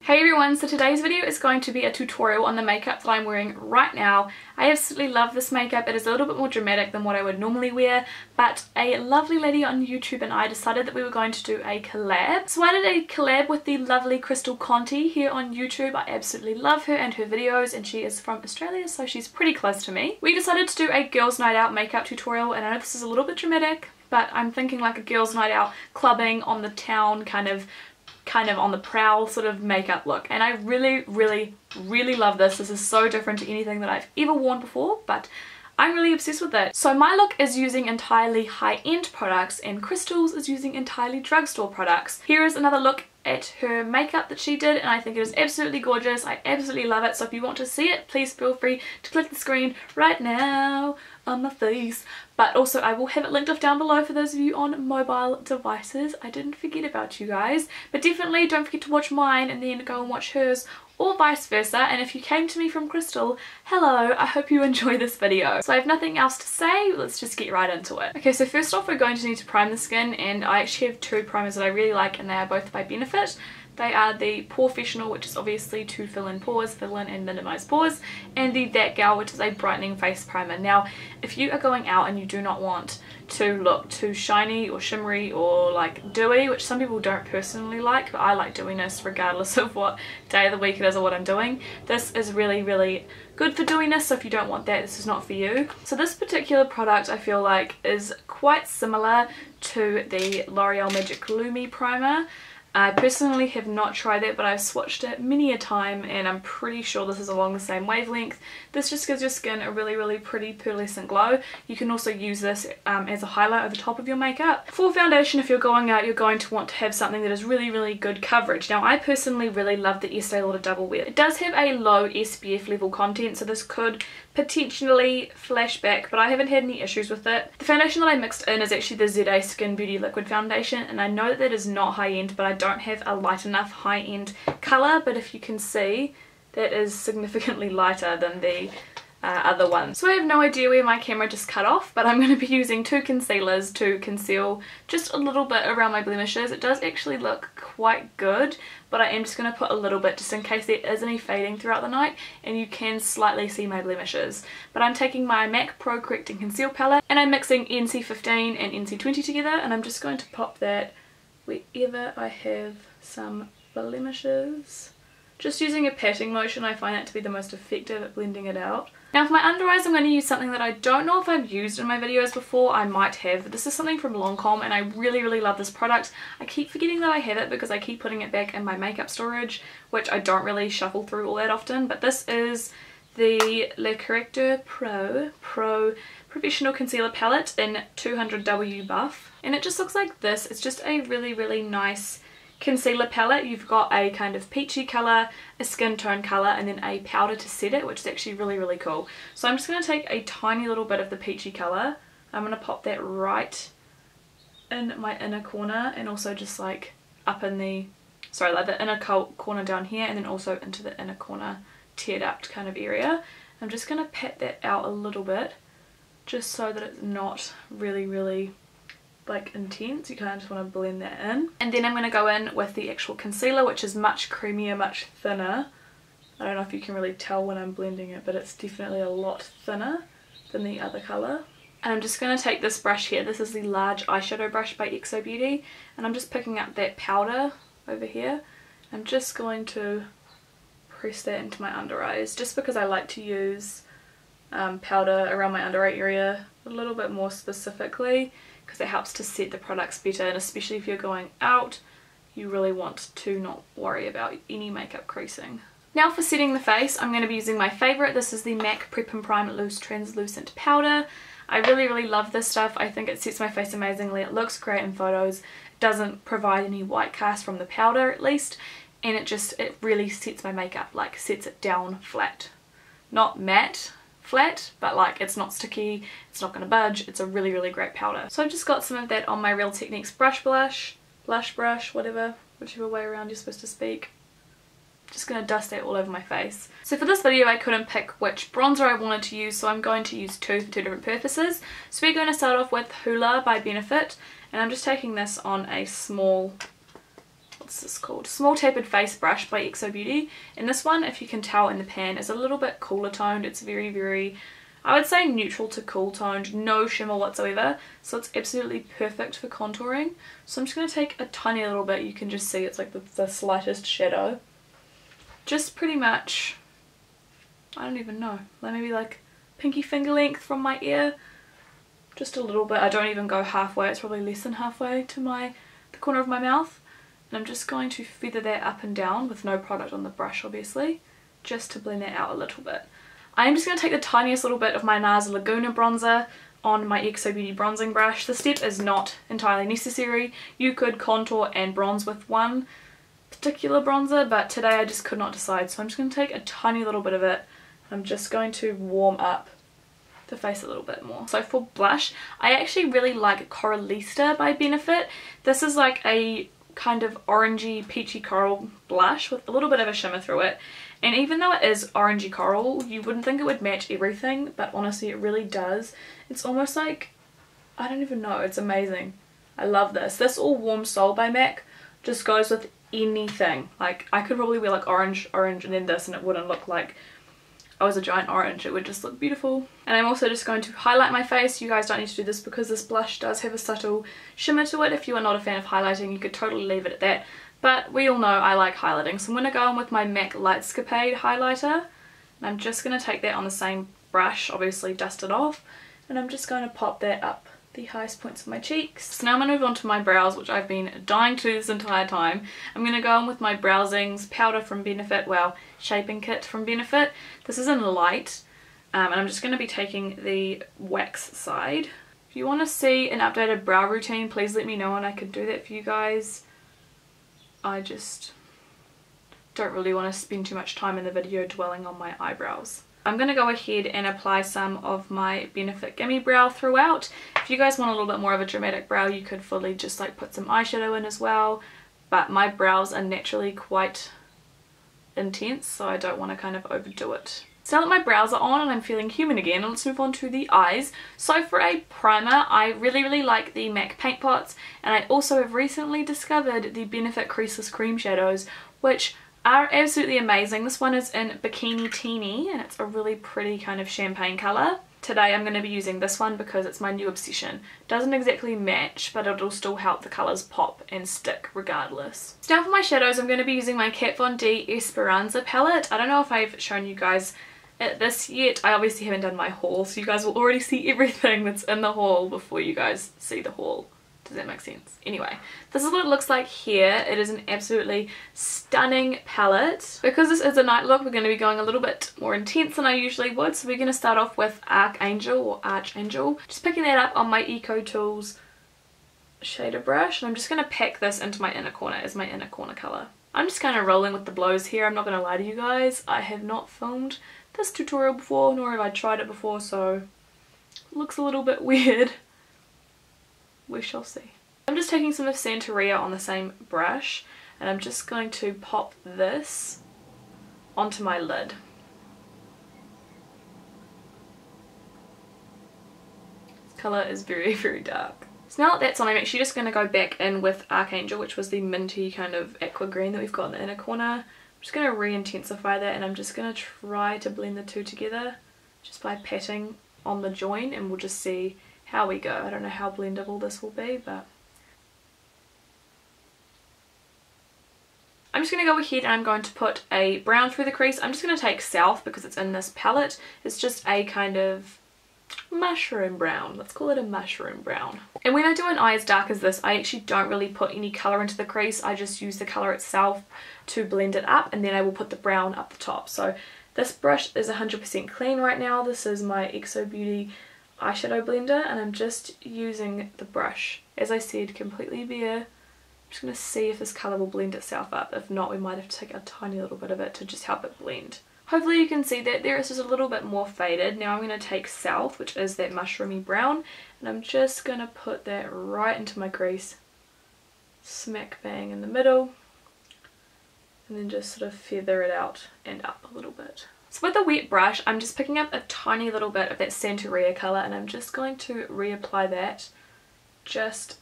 Hey everyone, so today's video is going to be a tutorial on the makeup that I'm wearing right now. I absolutely love this makeup. It is a little bit more dramatic than what I would normally wear, but a lovely lady on YouTube and I decided that we were going to do a collab. So I did a collab with the lovely Crystal Conte here on YouTube. I absolutely love her and her videos, and she is from Australia, so she's pretty close to me. We decided to do a girls' night out makeup tutorial, and I know this is a little bit dramatic, but I'm thinking like a girls' night out clubbing on the town kind of on the prowl sort of makeup look, and I really love this. This is so different to anything that I've ever worn before, but I'm really obsessed with it. So my look is using entirely high-end products and Crystal's is using entirely drugstore products. Here is another look at her makeup that she did, and I think it is absolutely gorgeous. I absolutely love it. So if you want to see it, please feel free to click the screen right now on my face. But also I will have it linked off down below for those of you on mobile devices. I didn't forget about you guys. But definitely don't forget to watch mine and then go and watch hers, or vice versa. And if you came to me from Crystal, hello, I hope you enjoy this video. So I have nothing else to say, let's just get right into it. Okay, so first off we're going to need to prime the skin, and I actually have two primers that I really like, and they are both by Benefit. They are the Porefessional, which is obviously to fill in pores, fill in and minimise pores, and the That Gal, which is a brightening face primer. Now, if you are going out and you do not want to look too shiny or shimmery or like dewy, which some people don't personally like, but I like dewiness regardless of what day of the week it is or what I'm doing, this is really good for dewiness. So if you don't want that, this is not for you. So this particular product I feel like is quite similar to the L'Oreal Magic Lumi primer. I personally have not tried it, but I've swatched it many a time and I'm pretty sure this is along the same wavelength. This just gives your skin a really pretty pearlescent glow. You can also use this as a highlight over the top of your makeup. For foundation, if you're going out, you're going to want to have something that is really good coverage. Now I personally really love the Estee Lauder Double Wear. It does have a low SPF level content, so this could potentially flash back, but I haven't had any issues with it. The foundation that I mixed in is actually the ZA Skin Beauty Liquid Foundation, and I know that is not high end, but I don't have a light enough high end colour, but if you can see, that is significantly lighter than the other one. So I have no idea where my camera just cut off, but I'm going to be using two concealers to conceal just a little bit around my blemishes. It does actually look quite good, but I am just going to put a little bit just in case there is any fading throughout the night and you can slightly see my blemishes. But I'm taking my MAC Pro Correct and Conceal palette and I'm mixing NC15 and NC20 together, and I'm just going to pop that wherever I have some blemishes. Just using a patting motion, I find that to be the most effective at blending it out. Now for my under eyes, I'm going to use something that I don't know if I've used in my videos before. I might have. This is something from Lancome and I really love this product. I keep forgetting that I have it because I keep putting it back in my makeup storage, which I don't really shuffle through all that often. But this is the Correcteur Professional Concealer Palette in 200W Buff. And it just looks like this. It's just a really nice concealer palette. You've got a kind of peachy colour, a skin tone colour, and then a powder to set it, which is actually really cool. So I'm just going to take a tiny little bit of the peachy colour. I'm going to pop that right in my inner corner, and also just like up in the, like the inner corner down here, and then also into the inner corner teared up kind of area. I'm just going to pat that out a little bit just so that it's not really like intense. You kind of just want to blend that in, and then I'm going to go in with the actual concealer, which is much creamier, much thinner. I don't know if you can really tell when I'm blending it, but it's definitely a lot thinner than the other colour. And I'm just going to take this brush here. This is the large eyeshadow brush by Exo Beauty, and I'm just picking up that powder over here. I'm just going to press that into my under eyes, just because I like to use powder around my under eye area a little bit more specifically, because it helps to set the products better, and especially if you're going out, you really want to not worry about any makeup creasing. Now for setting the face, I'm going to be using my favourite. This is the MAC Prep and Prime Loose Translucent Powder. I really love this stuff. I think it sets my face amazingly. It looks great in photos. It doesn't provide any white cast from the powder at least, and it really sets my makeup, like sets it down flat. Not matte flat, but like it's not sticky, it's not going to budge. It's a really great powder. So I've just got some of that on my Real Techniques blush brush, whichever way around you're supposed to speak. Just going to dust that all over my face. So for this video I couldn't pick which bronzer I wanted to use, so I'm going to use two for two different purposes. So we're going to start off with Hoola by Benefit, and I'm just taking this on a small what's this called? Small Tapered Face Brush by XO Beauty. And this one, if you can tell in the pan, is a little bit cooler toned. It's very, very, I would say neutral to cool toned, no shimmer whatsoever. So it's absolutely perfect for contouring. So I'm just going to take a tiny little bit. You can just see it's like the slightest shadow. Just pretty much, I don't even know, maybe like pinky finger length from my ear. Just a little bit. I don't even go halfway. It's probably less than halfway to the corner of my mouth. And I'm just going to feather that up and down with no product on the brush, obviously, just to blend that out a little bit. I am just going to take the tiniest little bit of my NARS Laguna bronzer on my XO Beauty bronzing brush. The step is not entirely necessary. You could contour and bronze with one particular bronzer, but today I just could not decide. So I'm just going to take a tiny little bit of it. I'm just going to warm up the face a little bit more. So for blush, I actually really like Coralista by Benefit. This is like a kind of orangey peachy coral blush with a little bit of a shimmer through it, and even though it is orangey coral, you wouldn't think it would match everything, but honestly it really does. It's almost like, I don't even know, it's amazing. I love this. This All Warm Soul by MAC just goes with anything. Like I could probably wear like orange and then this and it wouldn't look like I was a giant orange. It would just look beautiful. And I'm also just going to highlight my face. You guys don't need to do this because this blush does have a subtle shimmer to it. If you are not a fan of highlighting, you could totally leave it at that. But we all know I like highlighting. So I'm going to go in with my MAC Lightscapade highlighter. And I'm just going to take that on the same brush, obviously dust it off. And I'm just going to pop that up the highest points of my cheeks. So now I'm going to move on to my brows, which I've been dying to do this entire time. I'm going to go in with my Brow Zings powder from Benefit, well, shaping kit from Benefit. This is in light, and I'm just going to be taking the wax side. If you want to see an updated brow routine, please let me know and I could do that for you guys. I just don't really want to spend too much time in the video dwelling on my eyebrows. I'm going to go ahead and apply some of my Benefit Gimme Brow throughout. If you guys want a little bit more of a dramatic brow, you could fully just like put some eyeshadow in as well. But my brows are naturally quite intense, so I don't want to kind of overdo it. So now that my brows are on and I'm feeling human again, let's move on to the eyes. So for a primer, I really like the MAC Paint Pots, and I also have recently discovered the Benefit Creaseless Cream Shadows, which are absolutely amazing. This one is in Bikini Teeny and it's a really pretty kind of champagne colour. Today I'm going to be using this one because it's my new obsession. Doesn't exactly match, but it'll still help the colours pop and stick regardless. So now for my shadows, I'm going to be using my Kat Von D Esperanza palette. I don't know if I've shown you guys this yet. I obviously haven't done my haul, so you guys will already see everything that's in the haul before you guys see the haul. Does that make sense? Anyway, this is what it looks like here. It is an absolutely stunning palette. Because this is a night look, we're going to be going a little bit more intense than I usually would. So we're going to start off with Archangel. Just picking that up on my Ecotools shader brush. And I'm just going to pack this into my inner corner as my inner corner colour. I'm just kind of rolling with the blows here. I'm not going to lie to you guys. I have not filmed this tutorial before, nor have I tried it before, so it looks a little bit weird. We shall see. I'm just taking some of Santeria on the same brush and I'm just going to pop this onto my lid. This colour is very dark. So now that that's on, I'm actually just going to go back in with Archangel, which was the minty kind of aqua green that we've got in the inner corner. I'm just going to re-intensify that and I'm just going to try to blend the two together just by patting on the join, and we'll just see how we go. I don't know how blendable this will be, but I'm just going to go ahead and I'm going to put a brown through the crease. I'm just going to take South because it's in this palette. It's just a kind of mushroom brown. Let's call it a mushroom brown. And when I do an eye as dark as this, I actually don't really put any colour into the crease. I just use the colour itself to blend it up, and then I will put the brown up the top. So this brush is 100% clean right now. This is my XO Beauty eyeshadow blender and I'm just using the brush, as I said, completely bare. I'm just going to see if this colour will blend itself up. If not, we might have to take a tiny little bit of it to just help it blend. Hopefully you can see that there is just a little bit more faded. Now I'm going to take South, which is that mushroomy brown, and I'm just going to put that right into my crease, smack bang in the middle, and then just sort of feather it out and up a little bit. So with a wet brush, I'm just picking up a tiny little bit of that Santeria colour and I'm just going to reapply that just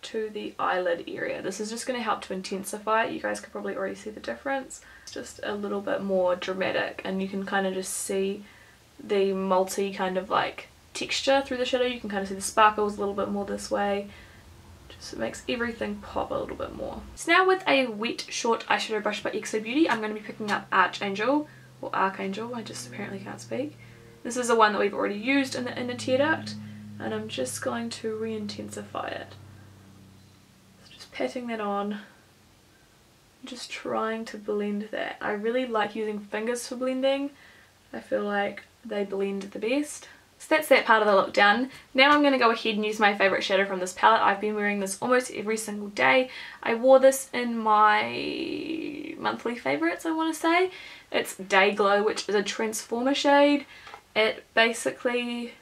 to the eyelid area. This is just going to help to intensify it. You guys could probably already see the difference. It's just a little bit more dramatic, and you can kind of just see the multi kind of like texture through the shadow. You can kind of see the sparkles a little bit more this way. Just it makes everything pop a little bit more. So now with a wet short eyeshadow brush by XO Beauty, I'm going to be picking up Archangel, or Archangel, I just apparently can't speak. This is the one that we've already used in the inner tear duct, and I'm just going to re-intensify it. So just patting that on, just trying to blend that. I really like using fingers for blending. I feel like they blend the best. So that's that part of the look done. Now I'm going to go ahead and use my favourite shadow from this palette. I've been wearing this almost every single day. I wore this in my monthly favourites, I want to say. It's Day Glow, which is a Transformer shade. It basically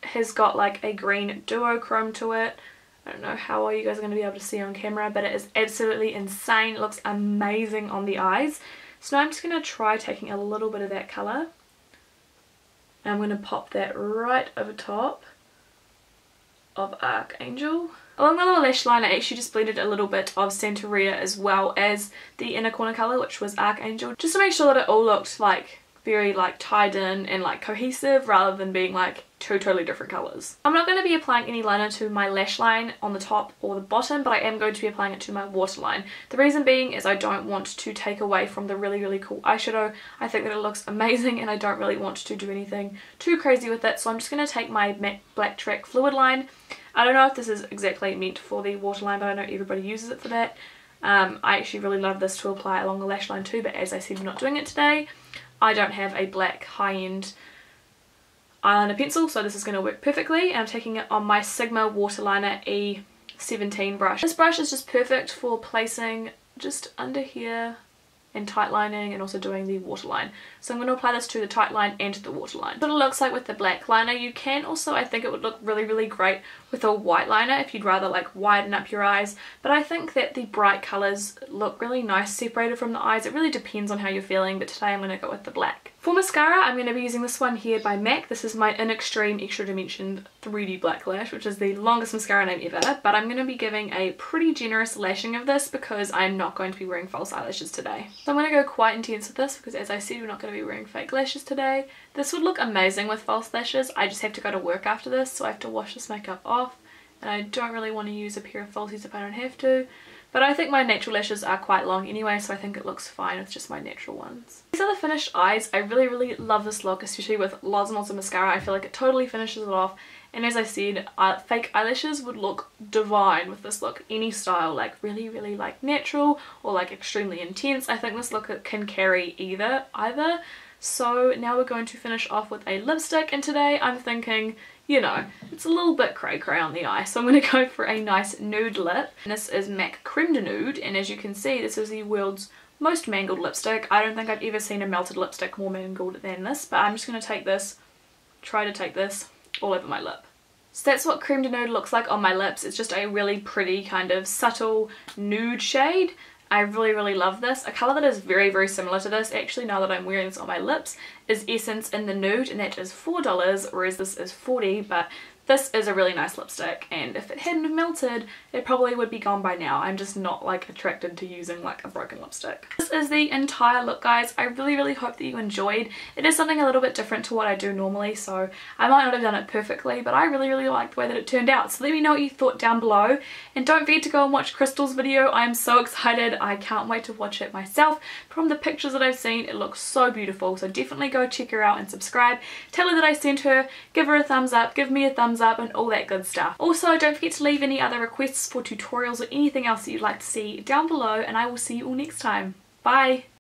has got like a green duochrome to it. I don't know how well you guys are going to be able to see on camera, but it is absolutely insane. It looks amazing on the eyes. So now I'm just going to try taking a little bit of that colour. And I'm going to pop that right over top of Archangel. Along the lower lash line, I actually just blended a little bit of Santeria as well as the inner corner colour, which was Archangel, just to make sure that it all looked like very like tied in and like cohesive rather than being like two totally different colours. I'm not going to be applying any liner to my lash line on the top or the bottom, but I am going to be applying it to my waterline. The reason being is I don't want to take away from the really cool eyeshadow. I think that it looks amazing and I don't really want to do anything too crazy with it, so I'm just going to take my matte black track Fluidline. I don't know if this is exactly meant for the waterline, but I know everybody uses it for that. I actually really love this to apply along the lash line too, but as I said, I'm not doing it today. I don't have a black high-end eyeliner pencil, so this is going to work perfectly. And I'm taking it on my Sigma Waterliner E17 brush. This brush is just perfect for placing just under here and tight lining and also doing the waterline. So I'm going to apply this to the tight line and to the waterline. What it looks like with the black liner. You can also, I think it would look really great with a white liner if you'd rather like widen up your eyes, but I think that the bright colours look really nice separated from the eyes. It really depends on how you're feeling, but today I'm going to go with the black. For mascara, I'm going to be using this one here by MAC. This is my In Extreme Extra Dimension 3D Black Lash, which is the longest mascara name ever, but I'm going to be giving a pretty generous lashing of this because I'm not going to be wearing false eyelashes today. So I'm going to go quite intense with this because, as I said, we're not going to be wearing fake lashes today. This would look amazing with false lashes. I just have to go to work after this, so I have to wash this makeup off, and I don't really want to use a pair of falsies if I don't have to. But I think my natural lashes are quite long anyway, so I think it looks fine with just my natural ones. These are the finished eyes. I really love this look, especially with lots and lots of mascara. I feel like it totally finishes it off. And as I said, fake eyelashes would look divine with this look. Any style, like really like natural or like extremely intense. I think this look can carry either. So now we're going to finish off with a lipstick, and today I'm thinking, you know, it's a little bit cray on the eye, so I'm going to go for a nice nude lip. And this is MAC Creme de Nude, and as you can see, this is the world's most mangled lipstick. I don't think I've ever seen a melted lipstick more mangled than this, but I'm just going to take this, try to take this all over my lip. So that's what Creme de Nude looks like on my lips. It's just a really pretty kind of subtle nude shade. I really love this. A colour that is very similar to this, actually, now that I'm wearing this on my lips, is Essence in the Nude, and that is $4, whereas this is $40, but this is a really nice lipstick, and if it hadn't have melted, it probably would be gone by now. I'm just not like attracted to using like a broken lipstick. This is the entire look, guys. I really hope that you enjoyed. It is something a little bit different to what I do normally, so I might not have done it perfectly, but I really like the way that it turned out. So let me know what you thought down below, and don't forget to go and watch Crystal's video. I am so excited. I can't wait to watch it myself. From the pictures that I've seen, it looks so beautiful, so definitely go check her out and subscribe. Tell her that I sent her, give her a thumbs up, give me a thumbs up, and all that good stuff. Also, don't forget to leave any other requests for tutorials or anything else that you'd like to see down below, and I will see you all next time. Bye!